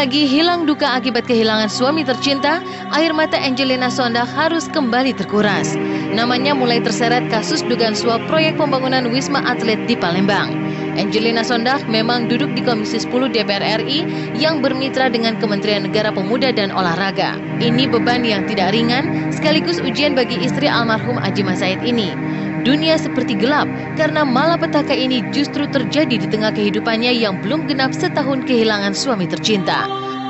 lagi hilang duka akibat kehilangan suami tercinta, air mata Angelina Sondakh harus kembali terkuras. Namanya mulai terseret kasus dugaan suap proyek pembangunan Wisma Atlet di Palembang. Angelina Sondakh memang duduk di Komisi 10 DPR RI yang bermitra dengan Kementerian Negara Pemuda dan Olahraga. Ini beban yang tidak ringan, sekaligus ujian bagi istri almarhum Adjie Said ini. Dunia seperti gelap karena malapetaka ini justru terjadi di tengah kehidupannya yang belum genap setahun kehilangan suami tercinta.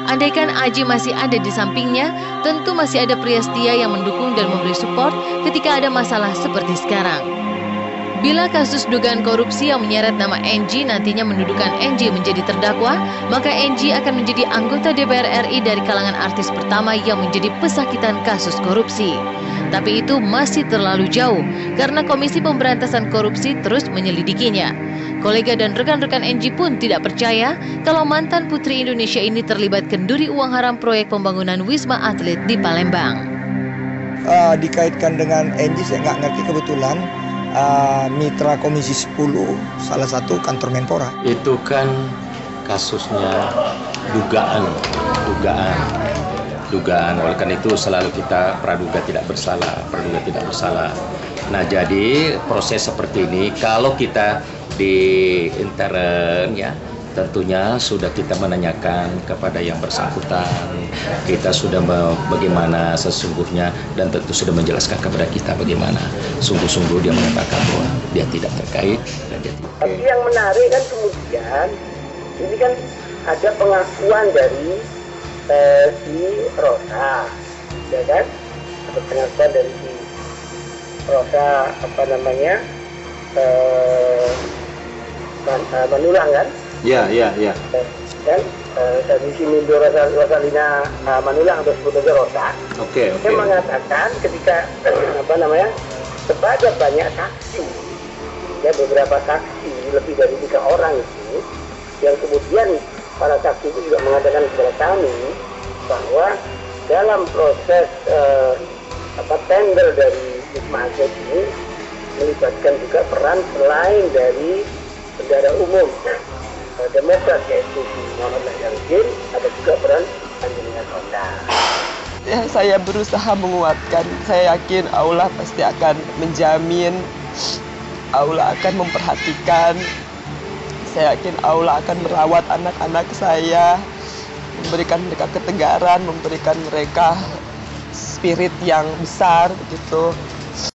Andaikan Adjie masih ada di sampingnya, tentu masih ada pria setia yang mendukung dan memberi support ketika ada masalah seperti sekarang. Bila kasus dugaan korupsi yang menyeret nama Angie nantinya mendudukan Angie menjadi terdakwa, maka Angie akan menjadi anggota DPR RI dari kalangan artis pertama yang menjadi pesakitan kasus korupsi. Tapi itu masih terlalu jauh, karena Komisi Pemberantasan Korupsi terus menyelidikinya. Kolega dan rekan-rekan Angie pun tidak percaya kalau mantan putri Indonesia ini terlibat kenduri uang haram proyek pembangunan Wisma Atlet di Palembang. Dikaitkan dengan Angie, saya nggak ngerti, kebetulan mitra Komisi 10, salah satu kantor Menpora. Itu kan kasusnya dugaan. Oleh karena itu selalu kita praduga tidak bersalah. Nah, jadi proses seperti ini kalau kita di intern ya, tentunya sudah kita menanyakan kepada yang bersangkutan, kita sudah bagaimana sesungguhnya, dan tentu sudah menjelaskan kepada kita bagaimana sungguh-sungguh dia mengatakan bahwa dia tidak terkait dan dia tidak. Tapi yang menarik kan kemudian ini kan ada pengakuan dari si Rosa, ya kan? Ada pengakuan dari si Rosa Manulang kan? Ya. Dan dari si Mindo Rosalina Manulang atau sebutnya Rosa. Oke. Dia mengatakan ketika kepada banyak saksi, ya beberapa saksi lebih dari 3 orang itu, yang kemudian para saksi itu juga mengatakan kepada kami bahwa dalam proses tender dari Wisma Atlet ini melibatkan juga peran selain dari bendara umum Demokrat yaitu Muhammad Nazarudin, ada juga peran Angelina Sondakh. Ya, saya berusaha menguatkan. Saya yakin Allah pasti akan menjamin, Allah akan memperhatikan. Saya yakin Allah akan merawat anak-anak saya, memberikan mereka ketegaran, memberikan mereka spirit yang besar begitu.